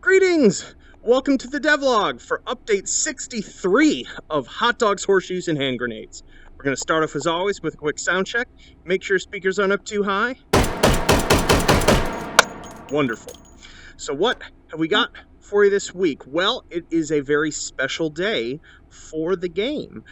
Greetings! Welcome to the devlog for update 63 of Hot Dogs, Horseshoes, and Hand Grenades. We're going to start off as always with a quick sound check. Make sure speakers aren't up too high. Wonderful. So what have we got for you this week? Well, it is a very special day for the game.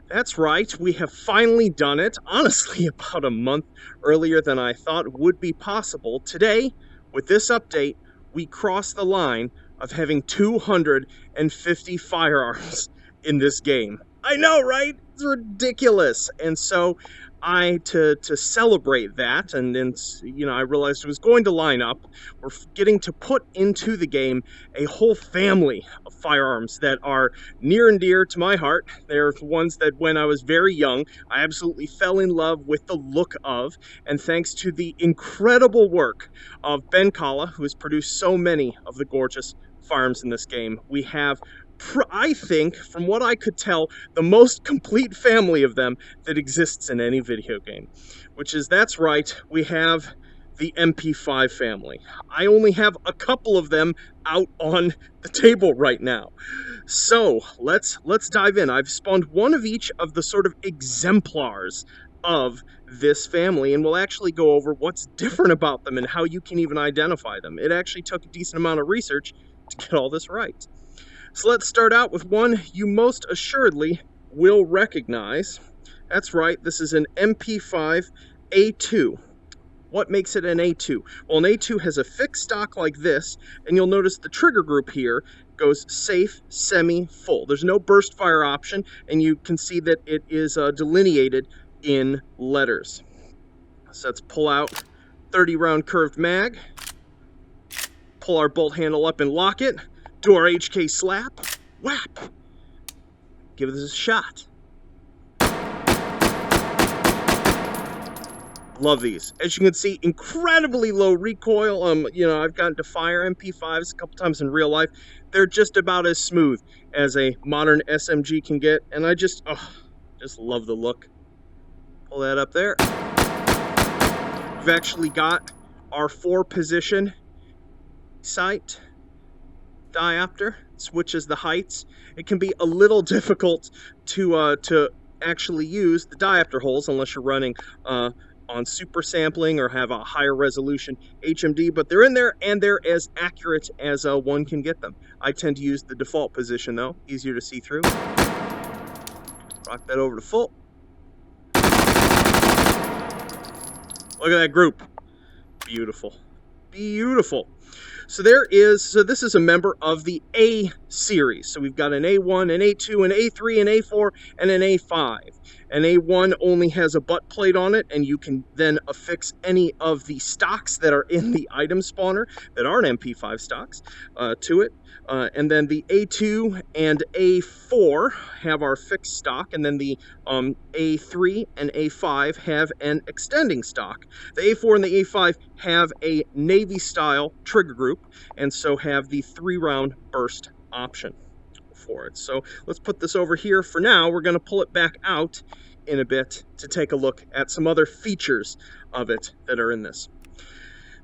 That's right, we have finally done it, honestly about a month earlier than I thought would be possible. Today, with this update, we cross the line of having 250 firearms in this game. I know, right? It's ridiculous. And so to celebrate that, and I realized it was going to line up, we're getting to put into the game a whole family of firearms that are near and dear to my heart. They're ones that when I was very young, I absolutely fell in love with the look of, and thanks to the incredible work of Ben Kalla, who has produced so many of the gorgeous firearms in this game, we have, I think, from what I could tell, the most complete family of them that exists in any video game. That's right, we have the MP5 family. I only have a couple of them out on the table right now. So, let's dive in. I've spawned one of each of the sort of exemplars of this family, and we'll actually go over what's different about them and how you can even identify them. It actually took a decent amount of research to get all this right. So let's start out with one you most assuredly will recognize. That's right, this is an MP5 A2. What makes it an A2? Well, an A2 has a fixed stock like this, and you'll notice the trigger group here goes safe, semi, full. There's no burst fire option, and you can see that it is delineated in letters. So let's pull out 30 round curved mag, pull our bolt handle up and lock it, do our HK slap, whap, give this a shot. Love these. As you can see, incredibly low recoil. I've gotten to fire MP5s a couple times in real life. They're just about as smooth as a modern SMG can get, and I just love the look. Pull that up there. We've actually got our 4-position sight diopter, switches the heights. It can be a little difficult to actually use the diopter holes unless you're running on super sampling or have a higher resolution HMD, but they're in there and they're as accurate as one can get them. I tend to use the default position though, easier to see through. Rock that over to full. Look at that group. Beautiful. Beautiful. So this is a member of the A series. So we've got an A1, an A2, an A3, an A4, and an A5. An A1 only has a butt plate on it, and you can then affix any of the stocks that are in the item spawner that aren't MP5 stocks to it. And then the A2 and A4 have our fixed stock, and then the A3 and A5 have an extending stock. The A4 and the A5 have a Navy-style trigger group, and so have the 3-round burst option for it. So let's put this over here for now. We're going to pull it back out in a bit to take a look at some other features of it that are in this.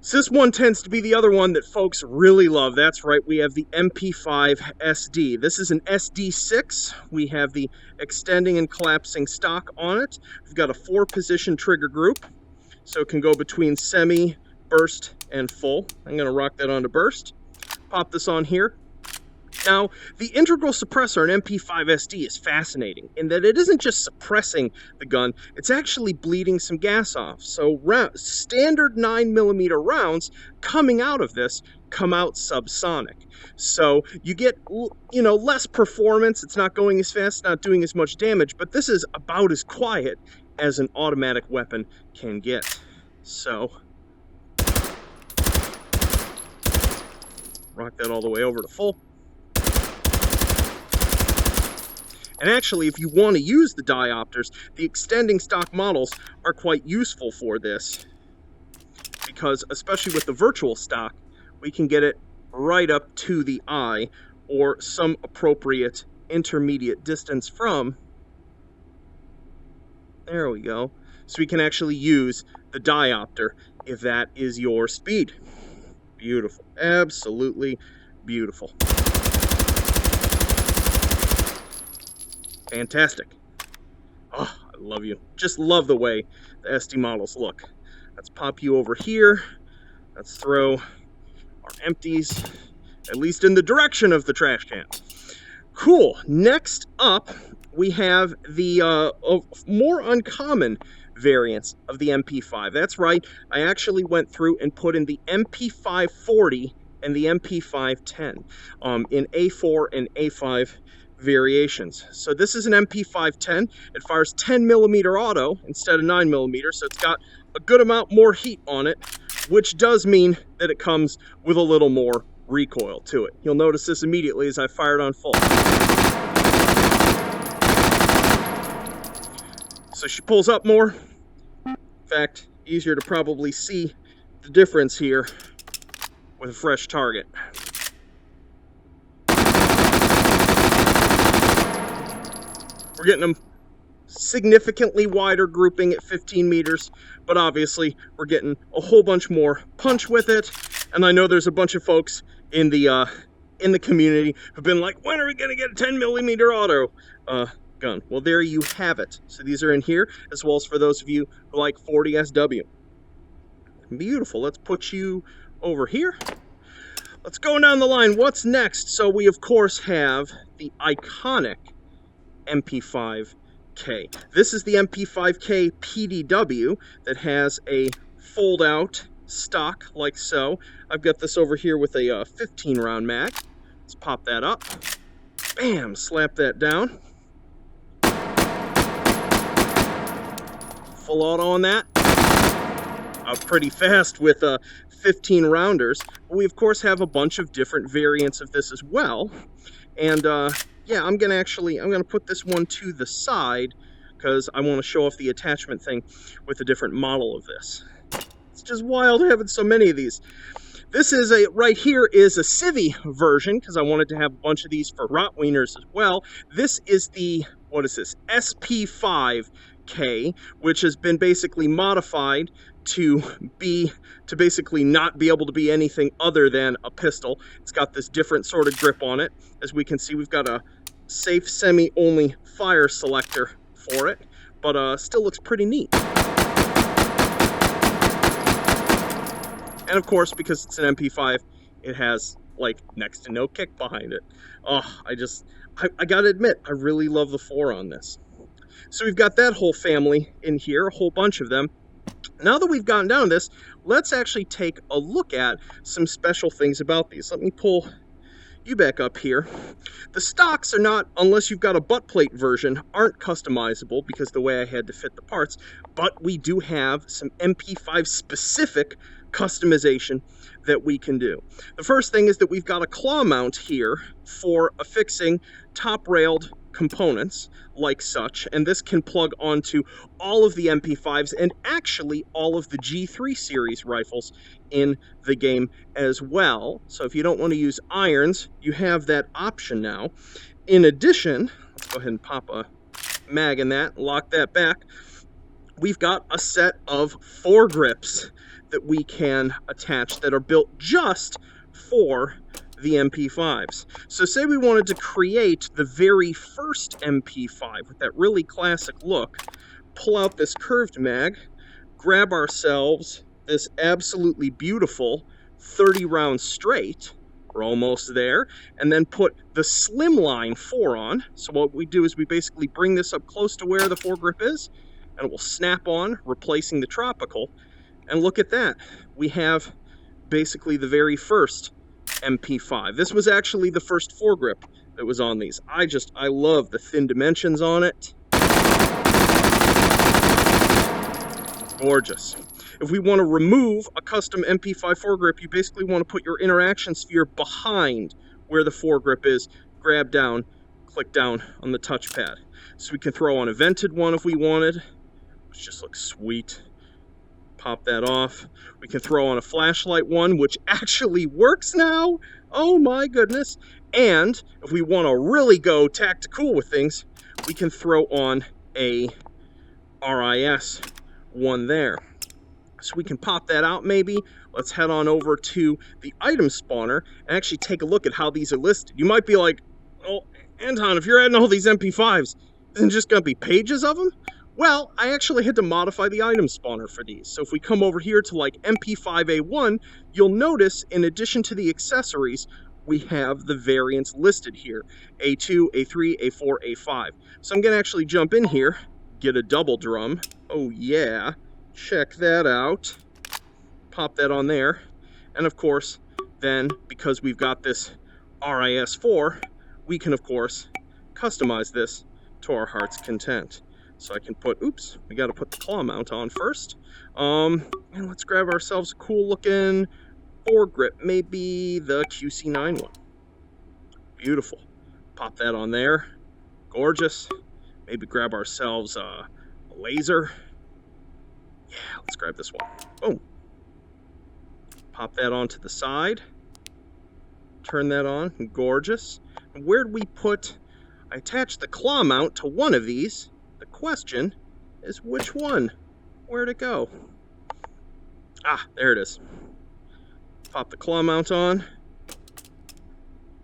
So this one tends to be the other one that folks really love. That's right, we have the MP5 SD. This is an SD6. We have the extending and collapsing stock on it. We've got a 4-position trigger group, so it can go between semi, burst, and full. I'm going to rock that onto burst. Pop this on here. Now, the integral suppressor in MP5 SD is fascinating in that it isn't just suppressing the gun, it's actually bleeding some gas off. So standard 9mm rounds coming out of this come out subsonic. So you get, less performance, it's not going as fast, not doing as much damage, but this is about as quiet as an automatic weapon can get. So rock that all the way over to full. And actually, if you want to use the diopters, the extending stock models are quite useful for this, because especially with the virtual stock, we can get it right up to the eye or some appropriate intermediate distance from. There we go. So we can actually use the diopter if that is your speed. Beautiful. Absolutely Beautiful. Fantastic. Oh, I love you. Just love the way the SD models look. Let's pop you over here. Let's throw our empties, at least in the direction of the trash can. Cool. Next up, we have the more uncommon variants of the MP5. That's right. I actually went through and put in the MP540 and the MP510 in A4 and A5 variations. So this is an MP510. It fires 10mm auto instead of 9mm, so it's got a good amount more heat on it, which does mean that it comes with a little more recoil to it. You'll notice this immediately as I fire it on full. So she pulls up more. In fact, easier to probably see the difference here with a fresh target. We're getting them significantly wider grouping at 15 meters, but obviously we're getting a whole bunch more punch with it. And I know there's a bunch of folks in the community who've been like, when are we gonna get a 10mm auto gun? Well, there you have it. So these are in here, as well as for those of you who like 40 SW. Beautiful. Let's put you over here. Let's go down the line. What's next? So we of course have the iconic MP5K. This is the MP5K PDW that has a fold-out stock like so. I've got this over here with a 15 round mag. Let's pop that up. Bam! Slap that down. Full auto on that. Pretty fast with 15 rounders. But we of course have a bunch of different variants of this as well. And yeah, I'm gonna put this one to the side because I want to show off the attachment thing with a different model of this. It's just wild having so many of these. This is right here is a civvy version because I wanted to have a bunch of these for Rotwieners as well. This is the, what is this? SP5K, which has been basically modified to basically not be able to be anything other than a pistol. It's got this different sort of grip on it. As we can see, we've got a safe semi-only fire selector for it, but still looks pretty neat. And of course, because it's an MP5, it has like next to no kick behind it. Oh, I gotta admit, I really love the 4 on this. So we've got that whole family in here, a whole bunch of them. Now that we've gotten down to this, let's actually take a look at some special things about these. Let me pull you back up here. The stocks are not, unless you've got a butt plate version, aren't customizable because the way I had to fit the parts, but we do have some MP5 specific customization that we can do. The first thing is that we've got a claw mount here for affixing top-railed components like such, and this can plug onto all of the MP5s and actually all of the G3 series rifles in the game as well. So if you don't want to use irons, you have that option now. In addition, let's go ahead and pop a mag in that, lock that back. We've got a set of foregrips that we can attach that are built just for the MP5s. So say we wanted to create the very first MP5 with that really classic look, pull out this curved mag, grab ourselves this absolutely beautiful 30 round straight, we're almost there, and then put the slimline 4 on. So what we do is we basically bring this up close to where the foregrip is, and it will snap on, replacing the tropical. And look at that, we have basically the very first MP5. This was actually the first foregrip that was on these. I love the thin dimensions on it. Gorgeous. If we want to remove a custom MP5 foregrip, you basically want to put your interaction sphere behind where the foregrip is, grab down, click down on the touchpad. So we can throw on a vented one if we wanted, which just looks sweet. Pop that off. We can throw on a flashlight one, which actually works now. Oh my goodness. And if we want to really go tactical with things, we can throw on a RIS one there. So we can pop that out maybe. Let's head on over to the item spawner and actually take a look at how these are listed. You might be like, oh, Anton, if you're adding all these MP5s, isn't just going to be pages of them? Well, I actually had to modify the item spawner for these. So if we come over here to like MP5A1, you'll notice in addition to the accessories, we have the variants listed here. A2, A3, A4, A5. So I'm going to actually jump in here, get a double drum. Oh yeah, check that out. Pop that on there. And of course, then, because we've got this RIS4, we can of course customize this to our heart's content. So I can put, oops, we got to put the claw mount on first. And let's grab ourselves a cool looking foregrip, maybe the QC9 one. Beautiful. Pop that on there. Gorgeous. Maybe grab ourselves a laser. Yeah, let's grab this one. Boom. Pop that onto the side. Turn that on. Gorgeous. And where'd we put... I attached the claw mount to one of these. The question is which one? Where'd it go? Ah, there it is. Pop the claw mount on.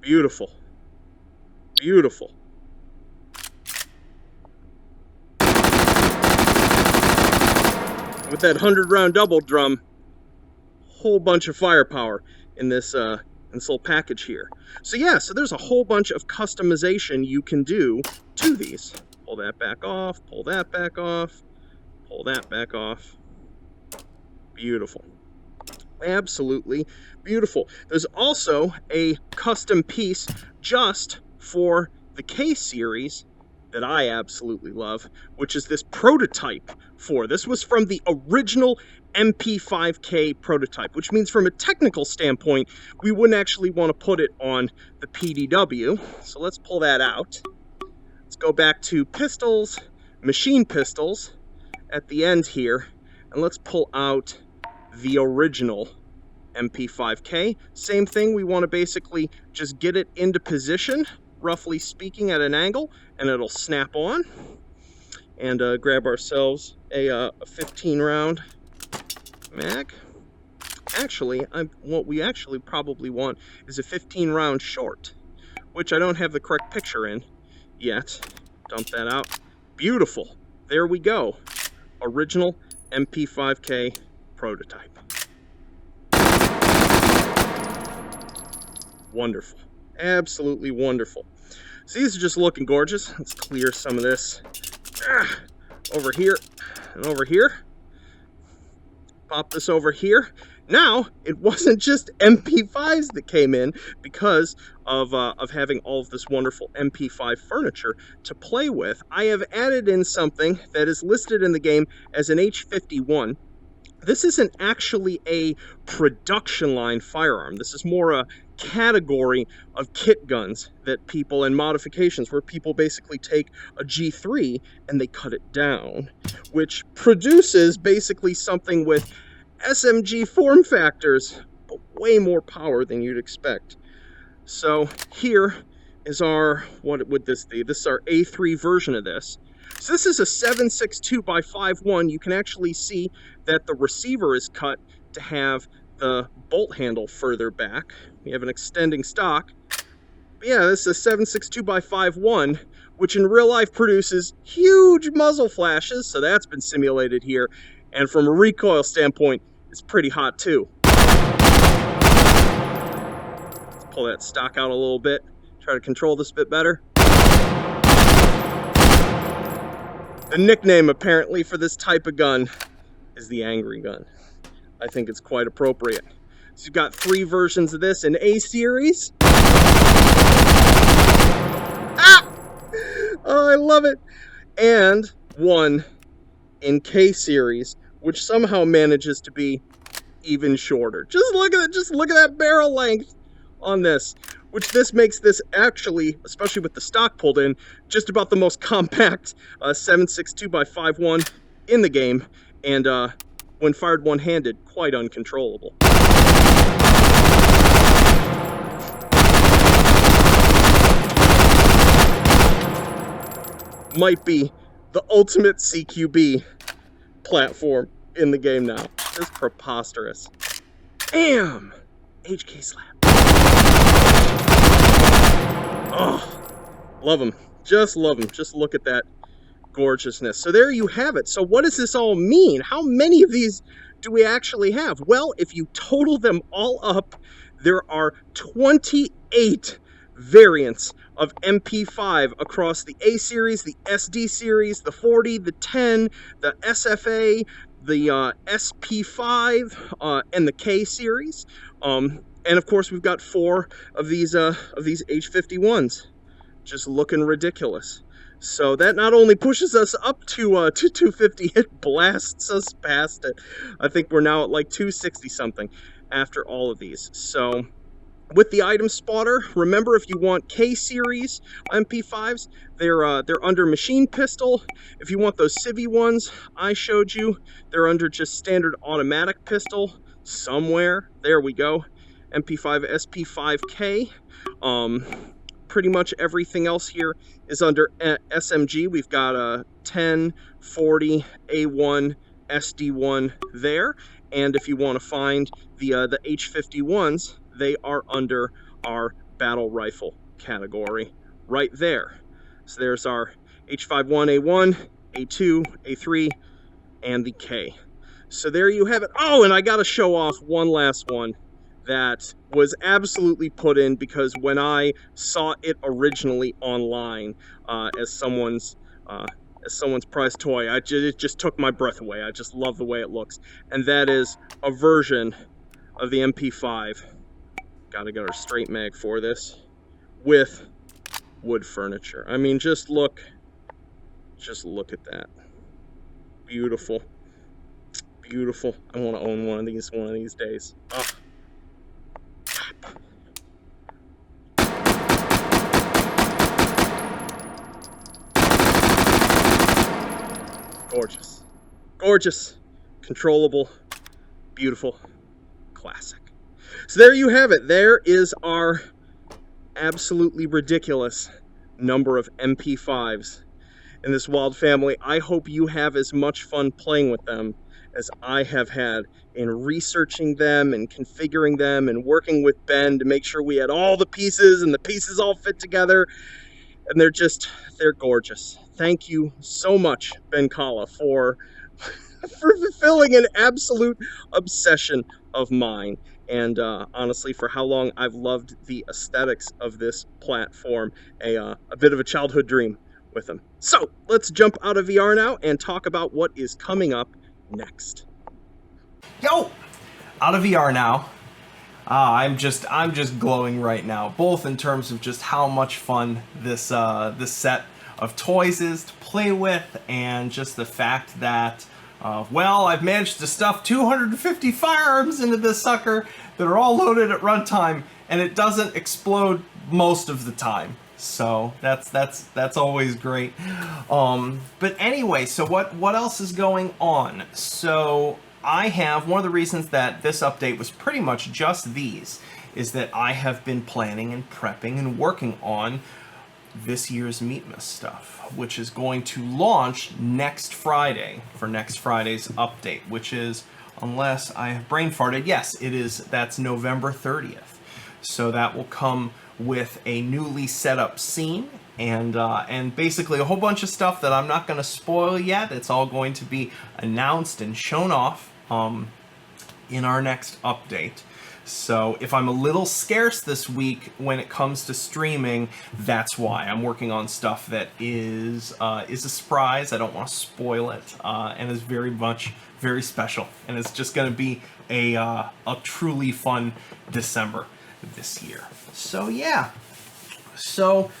Beautiful. Beautiful. With that 100-round double drum, whole bunch of firepower in this little package here. So yeah, so there's a whole bunch of customization you can do to these. Pull that back off, pull that back off, pull that back off. Beautiful. Absolutely beautiful. There's also a custom piece just for the K series that I absolutely love, which is this prototype for. This was from the original MP5K Prototype, which means from a technical standpoint, we wouldn't actually want to put it on the PDW. So let's pull that out. Let's go back to pistols, machine pistols at the end here, and let's pull out the original MP5K. Same thing, we want to basically just get it into position, roughly speaking, at an angle, and it'll snap on. And grab ourselves a 15-round mag. Actually, what we actually probably want is a 15-round short, which I don't have the correct picture in yet. Dump that out. Beautiful. There we go. Original MP5K Prototype. Wonderful. Absolutely wonderful. So these are just looking gorgeous. Let's clear some of this over here and over here. Pop this over here. Now, it wasn't just MP5s that came in because of having all of this wonderful MP5 furniture to play with. I have added in something that is listed in the game as an H51. This isn't actually a production line firearm. This is more a category of kit guns that people, and modifications where people basically take a G3 and they cut it down, which produces basically something with SMG form factors, but way more power than you'd expect. So here is our, what would this be? This is our A3 version of this. So this is a 7.62x5.1. You can actually see that the receiver is cut to have the bolt handle further back. We have an extending stock. But yeah, this is a 7.62x5.1, which in real life produces huge muzzle flashes, so that's been simulated here. And from a recoil standpoint, it's pretty hot too. Let's pull that stock out a little bit, try to control this a bit better. The nickname, apparently, for this type of gun is the Angry Gun. I think it's quite appropriate. So you've got 3 versions of this in A series. Ah! Oh, I love it. And 1 in K series, which somehow manages to be even shorter. Just look at it. Just look at that barrel length on this. Which this makes this actually, especially with the stock pulled in, just about the most compact 7.62x5.1 in the game, and when fired one-handed, quite uncontrollable. Might be the ultimate CQB platform in the game now. This is preposterous. Bam! HK slap. Oh, love them. Just love them. Just look at that gorgeousness. So there you have it. So what does this all mean? How many of these do we actually have? Well, if you total them all up, there are 28 variants of MP5 across the A series, the SD series, the 40, the 10, the SFA, the SP5, and the K series. And of course, we've got 4 of these H51s, just looking ridiculous. So that not only pushes us up to 250, it blasts us past it. I think we're now at like 260 something after all of these. So with the item spotter, remember, if you want K series MP5s, they're under machine pistol. If you want those civvy ones I showed you, they're under just standard automatic pistol somewhere. There we go. MP5 SP5K. Pretty much everything else here is under SMG. We've got a 10, 40, A1, SD1 there. And if you want to find the H51s, they are under our battle rifle category right there. So there's our H51A1, A2, A3, and the K. So there you have it. Oh, and I got to show off one last one that was absolutely put in because when I saw it originally online as someone's prized toy, it just took my breath away. I just love the way it looks. And that is a version of the MP5. Gotta get our straight mag for this, with wood furniture. I mean, just look at that. Beautiful. Beautiful. I want to own one of these days. Oh. Gorgeous. Gorgeous. Controllable. Beautiful. Classic. So there you have it. There is our absolutely ridiculous number of MP5s in this wild family. I hope you have as much fun playing with them as I have had in researching them and configuring them and working with Ben to make sure we had all the pieces and the pieces all fit together. And they're gorgeous. Thank you so much, Ben Kalla, for fulfilling an absolute obsession of mine. And honestly, for how long I've loved the aesthetics of this platform, a bit of a childhood dream with them. So let's jump out of VR now and talk about what is coming up next. Yo, out of VR now. I'm just glowing right now, both in terms of just how much fun this set of toys is to play with, and just the fact that well, I've managed to stuff 250 firearms into this sucker that are all loaded at runtime, and it doesn't explode most of the time. So that's always great. But anyway, so what else is going on? So I have, one of the reasons that this update was pretty much just these is that I have been planning and prepping and working on this year's Meatmas stuff, which is going to launch next Friday for next Friday's update, which is, unless I have brain farted, yes, it is, that's November 30th. So that will come with a newly set up scene and basically a whole bunch of stuff that I'm not going to spoil yet. It's all going to be announced and shown off in our next update. So if I'm a little scarce this week when it comes to streaming, that's why. I'm working on stuff that is a surprise. I don't want to spoil it, and is very special. And it's just going to be a truly fun December this year. So yeah. So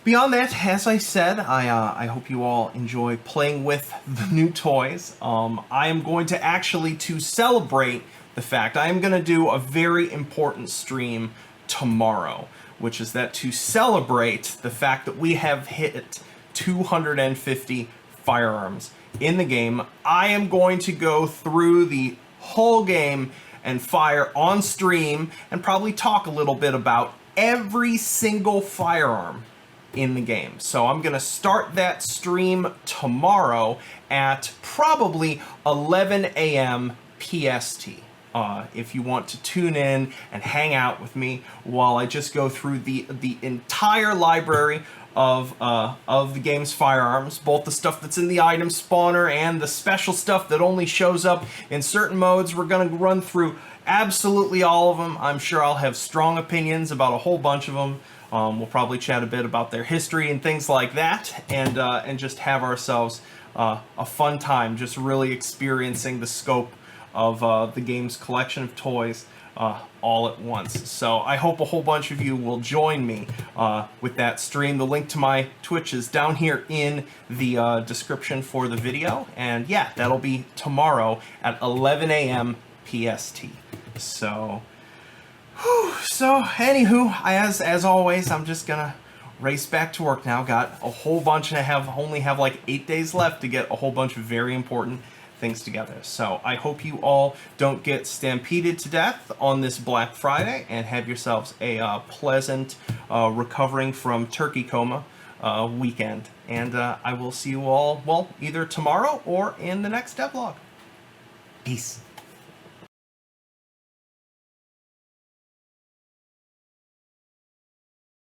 beyond that, as I said, I hope you all enjoy playing with the new toys. I am going to actually, to celebrate the fact, I am going to do a very important stream tomorrow, which is that to celebrate the fact that we have hit 250 firearms in the game, I am going to go through the whole game and fire on stream and probably talk a little bit about every single firearm in the game. So I'm going to start that stream tomorrow at probably 11 a.m. PST. If you want to tune in and hang out with me while I just go through the entire library of the game's firearms, both the stuff that's in the item spawner and the special stuff that only shows up in certain modes. We're gonna run through absolutely all of them. I'm sure I'll have strong opinions about a whole bunch of them. We'll probably chat a bit about their history and things like that, and just have ourselves a fun time, just really experiencing the scope of the game's collection of toys all at once. So I hope a whole bunch of you will join me with that stream. The link to my Twitch is down here in the description for the video. And yeah, that'll be tomorrow at 11 a.m. PST. So, anywho, as always, I'm just gonna race back to work now. Got a whole bunch, and I only have like 8 days left to get a whole bunch of very important things together. So I hope you all don't get stampeded to death on this Black Friday, and have yourselves a pleasant recovering from turkey coma weekend. And I will see you all, well, either tomorrow or in the next devlog. Peace.